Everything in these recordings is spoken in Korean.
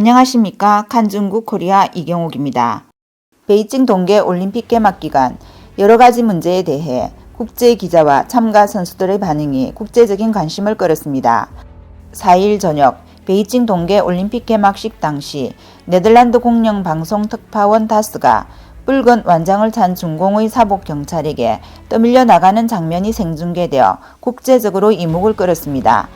안녕하십니까. 칸중국 코리아 이경옥입니다. 베이징 동계올림픽 개막 기간 여러가지 문제에 대해 국제 기자와 참가 선수들의 반응이 국제적인 관심을 끌었습니다. 4일 저녁 베이징 동계올림픽 개막식 당시 네덜란드 공영방송 특파원 다스가 붉은 완장을 찬 중공의 사복 경찰에게 떠밀려 나가는 장면이 생중계되어 국제적으로 이목을 끌었습니다.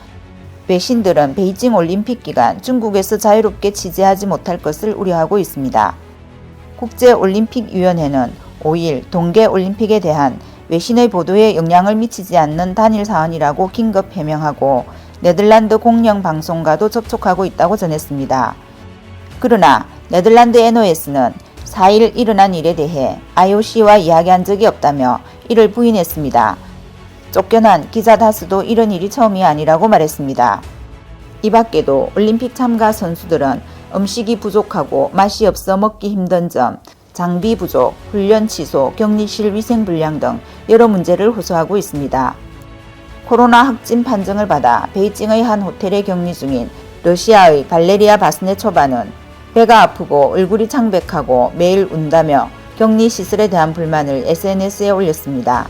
외신들은 베이징 올림픽 기간 중국에서 자유롭게 취재하지 못할 것을 우려하고 있습니다. 국제올림픽위원회는 5일 동계올림픽에 대한 외신의 보도에 영향을 미치지 않는 단일 사안이라고 긴급 해명하고 네덜란드 공영방송과도 접촉하고 있다고 전했습니다. 그러나 네덜란드 NOS는 4일 일어난 일에 대해 IOC와 이야기한 적이 없다며 이를 부인했습니다. 쫓겨난 기자 다스도 이런 일이 처음이 아니라고 말했습니다. 이 밖에도 올림픽 참가 선수들은 음식이 부족하고 맛이 없어 먹기 힘든 점, 장비 부족, 훈련 취소, 격리실 위생 불량 등 여러 문제를 호소하고 있습니다. 코로나 확진 판정을 받아 베이징의 한 호텔에 격리 중인 러시아의 발레리아 바스네초바는 배가 아프고 얼굴이 창백하고 매일 운다며 격리 시설에 대한 불만을 SNS에 올렸습니다.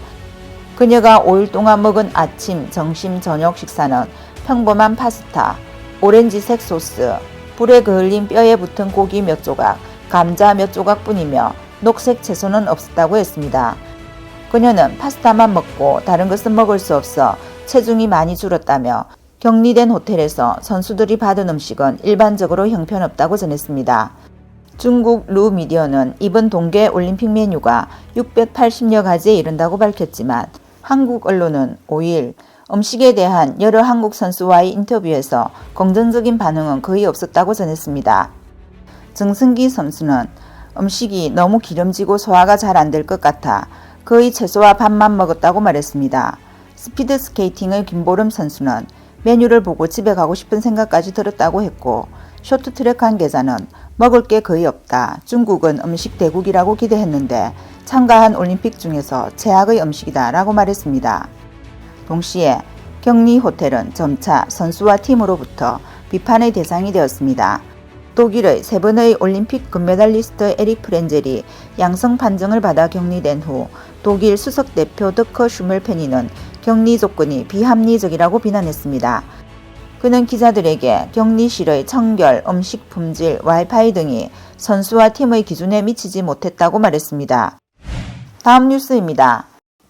그녀가 5일 동안 먹은 아침, 점심, 저녁 식사는 평범한 파스타, 오렌지색 소스, 불에 그을린 뼈에 붙은 고기 몇 조각, 감자 몇 조각뿐이며 녹색 채소는 없었다고 했습니다. 그녀는 파스타만 먹고 다른 것은 먹을 수 없어 체중이 많이 줄었다며 격리된 호텔에서 선수들이 받은 음식은 일반적으로 형편없다고 전했습니다. 중국 루 미디어는 이번 동계올림픽 메뉴가 680여 가지에 이른다고 밝혔지만 한국 언론은 5일 음식에 대한 여러 한국 선수와의 인터뷰에서 긍정적인 반응은 거의 없었다고 전했습니다. 정승기 선수는 음식이 너무 기름지고 소화가 잘 안 될 것 같아 거의 채소와 밥만 먹었다고 말했습니다. 스피드 스케이팅의 김보름 선수는 메뉴를 보고 집에 가고 싶은 생각까지 들었다고 했고 쇼트트랙 관계자는 먹을 게 거의 없다. 중국은 음식 대국이라고 기대했는데 참가한 올림픽 중에서 최악의 음식이다 라고 말했습니다. 동시에 격리 호텔은 점차 선수와 팀으로부터 비판의 대상이 되었습니다. 독일의 3번의 올림픽 금메달리스트 에릭 프렌젤이 양성 판정을 받아 격리된 후 독일 수석 대표 드커 슈멜페니는 격리 조건이 비합리적이라고 비난했습니다. 그는 기자들에게 격리실의 청결, 음식 품질, 와이파이 등이 선수와 팀의 기준에 미치지 못했다고 말했습니다. 다음 뉴스입니다.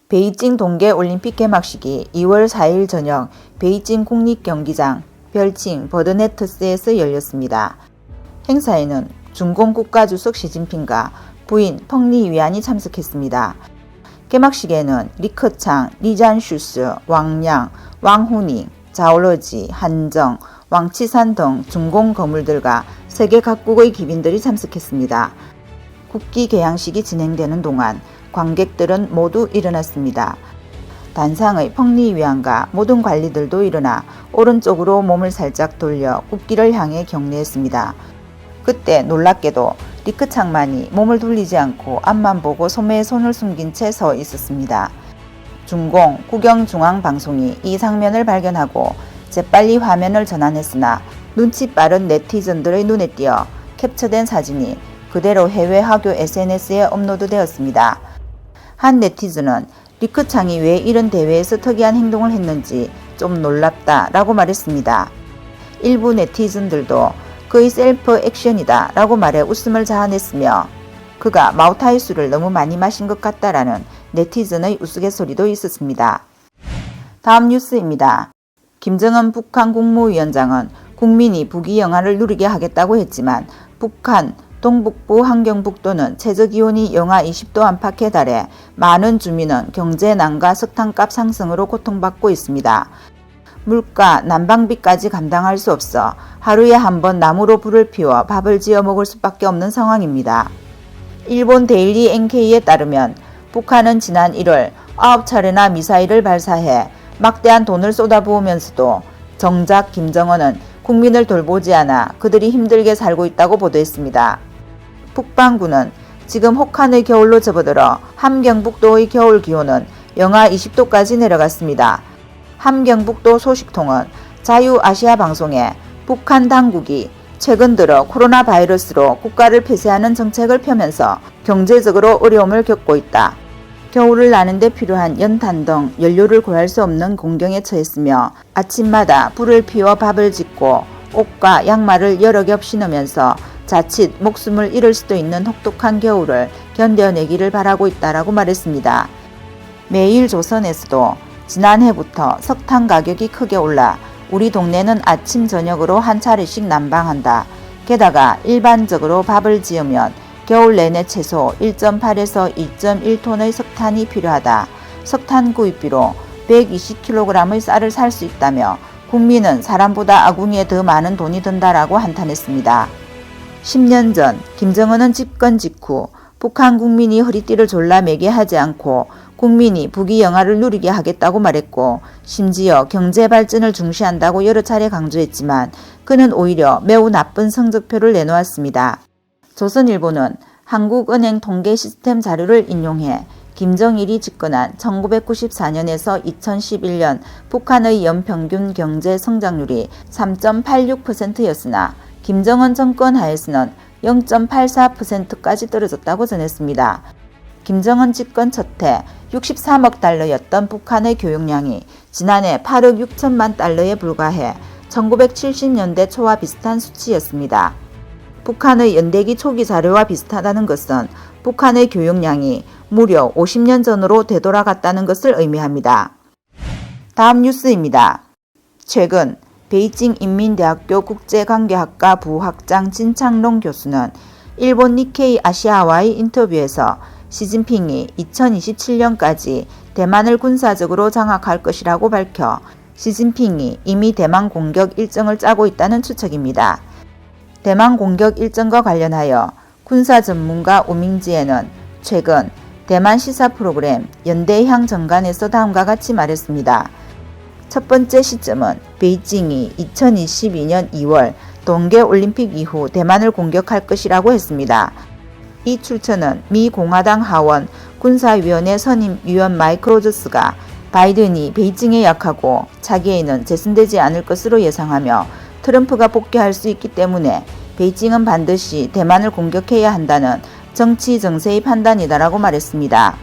베이징 동계올림픽 개막식이 2월 4일 저녁 베이징 국립경기장 별칭 버드네트스에서 열렸습니다. 행사에는 중공 국가주석 시진핑과 부인 펑리 위안이 참석했습니다. 개막식에는 리커창, 리잔슈스, 왕양, 왕후닝, 자오러지, 한정, 왕치산 등 중공 거물들과 세계 각국의 기빈들이 참석했습니다. 국기 개양식이 진행되는 동안 관객들은 모두 일어났습니다. 단상의 펑리 위안과 모든 관리들도 일어나 오른쪽으로 몸을 살짝 돌려 국기를 향해 격리했습니다. 그때 놀랍게도 리크창만이 몸을 돌리지 않고 앞만 보고 소매에 손을 숨긴 채 서 있었습니다. 중공 국영중앙방송이 이 장면을 발견하고 재빨리 화면을 전환했으나 눈치 빠른 네티즌들의 눈에 띄어 캡처된 사진이 그대로 해외 하교 SNS에 업로드되었습니다. 한 네티즌은 리크창이 왜 이런 대회에서 특이한 행동을 했는지 좀 놀랍다 라고 말했습니다. 일부 네티즌들도 그의 셀프 액션이다 라고 말해 웃음을 자아냈으며 그가 마오타이수를 너무 많이 마신 것 같다라는 네티즌의 우스갯소리도 있었습니다. 다음 뉴스입니다. 김정은 북한 국무위원장은 국민이 부귀 영하를 누리게 하겠다고 했지만 북한 동북부 함경북도는 최저기온이 영하 20도 안팎에 달해 많은 주민은 경제난과 석탄값 상승으로 고통받고 있습니다. 물가, 난방비까지 감당할 수 없어 하루에 한 번 나무로 불을 피워 밥을 지어 먹을 수밖에 없는 상황입니다. 일본 데일리 NK에 따르면 북한은 지난 1월 9차례나 미사일을 발사해 막대한 돈을 쏟아부으면서도 정작 김정은은 국민을 돌보지 않아 그들이 힘들게 살고 있다고 보도했습니다. 북반구는 지금 혹한의 겨울로 접어들어 함경북도의 겨울 기온은 영하 20도까지 내려갔습니다. 함경북도 소식통은 자유아시아 방송에 북한 당국이 최근 들어 코로나 바이러스로 국가를 폐쇄하는 정책을 펴면서 경제적으로 어려움을 겪고 있다. 겨울을 나는 데 필요한 연탄 등 연료를 구할 수 없는 공경에 처했으며 아침마다 불을 피워 밥을 짓고 옷과 양말을 여러 겹 신으면서 자칫 목숨을 잃을 수도 있는 혹독한 겨울을 견뎌내기를 바라고 있다라고 말했습니다. 매일조선에서도 지난해부터 석탄 가격이 크게 올라 우리 동네는 아침 저녁으로 한 차례씩 난방한다. 게다가 일반적으로 밥을 지으면 겨울 내내 최소 1.8에서 2.1톤의 석탄이 필요하다. 석탄 구입비로 120kg의 쌀을 살 수 있다며 국민은 사람보다 아궁이에 더 많은 돈이 든다라고 한탄했습니다. 10년 전 김정은은 집권 직후 북한 국민이 허리띠를 졸라매게 하지 않고 국민이 부귀 영화를 누리게 하겠다고 말했고 심지어 경제 발전을 중시한다고 여러 차례 강조했지만 그는 오히려 매우 나쁜 성적표를 내놓았습니다. 조선일보는 한국은행 통계 시스템 자료를 인용해 김정일이 집권한 1994년에서 2011년 북한의 연평균 경제 성장률이 3.86%였으나 김정은 정권 하에서는 0.84%까지 떨어졌다고 전했습니다. 김정은 집권 첫 해 63억 달러였던 북한의 교역량이 지난해 8억 6천만 달러에 불과해 1970년대 초와 비슷한 수치였습니다. 북한의 연대기 초기 자료와 비슷하다는 것은 북한의 교역량이 무려 50년 전으로 되돌아갔다는 것을 의미합니다. 다음 뉴스입니다. 최근 베이징 인민대학교 국제관계학과 부학장 진창롱 교수는 일본 니케이 아시아와의 인터뷰에서 시진핑이 2027년까지 대만을 군사적으로 장악할 것이라고 밝혀 시진핑이 이미 대만 공격 일정을 짜고 있다는 추측입니다. 대만 공격 일정과 관련하여 군사 전문가 우밍지에는 최근 대만 시사 프로그램 연대향 정관에서 다음과 같이 말했습니다. 첫 번째 시점은 베이징이 2022년 2월 동계올림픽 이후 대만을 공격할 것이라고 했습니다. 이 출처는 미 공화당 하원 군사위원회 선임 위원 마이크 로저스가 바이든이 베이징에 약하고 차기에는 재선되지 않을 것으로 예상하며 트럼프가 복귀할 수 있기 때문에 베이징은 반드시 대만을 공격해야 한다는 정치 정세의 판단이다라고 말했습니다.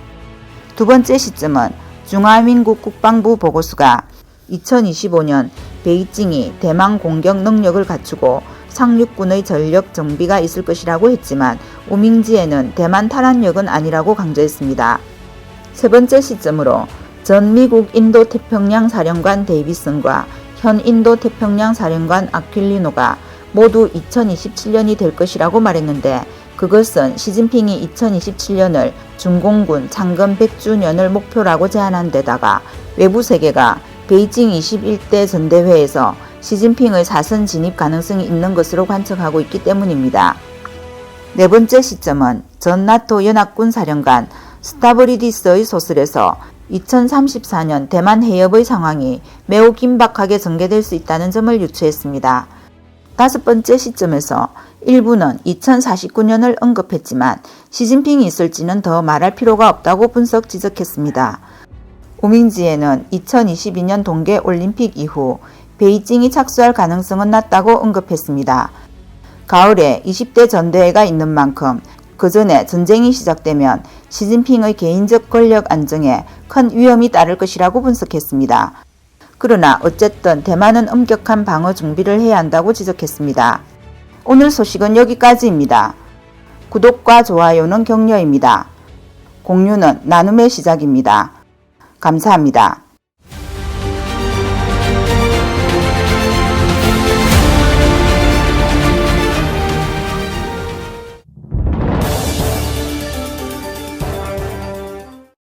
두 번째 시점은 중화민국 국방부 보고서가 2025년 베이징이 대만 공격 능력을 갖추고 상륙군의 전력 정비가 있을 것이라고 했지만 우밍지에는 대만 탈환력은 아니라고 강조했습니다. 세 번째 시점으로 전 미국 인도태평양 사령관 데이비슨과 현 인도태평양 사령관 아퀼리노가 모두 2027년이 될 것이라고 말했는데 그것은 시진핑이 2027년을 중공군 창건 100주년을 목표라고 제안한 데다가 외부 세계가 베이징 21대 전대회에서 시진핑의 사선 진입 가능성이 있는 것으로 관측하고 있기 때문입니다. 네 번째 시점은 전 나토 연합군 사령관 스타브리디스의 소설에서 2034년 대만 해협의 상황이 매우 긴박하게 전개될 수 있다는 점을 유추했습니다. 다섯 번째 시점에서 일부는 2049년을 언급했지만 시진핑이 있을지는 더 말할 필요가 없다고 분석 지적했습니다. 우밍지에는 2022년 동계올림픽 이후 베이징이 착수할 가능성은 낮다고 언급했습니다. 가을에 20대 전대회가 있는 만큼 그 전에 전쟁이 시작되면 시진핑의 개인적 권력 안정에 큰 위험이 따를 것이라고 분석했습니다. 그러나 어쨌든 대만은 엄격한 방어 준비를 해야 한다고 지적했습니다. 오늘 소식은 여기까지입니다. 구독과 좋아요는 격려입니다. 공유는 나눔의 시작입니다. 감사합니다.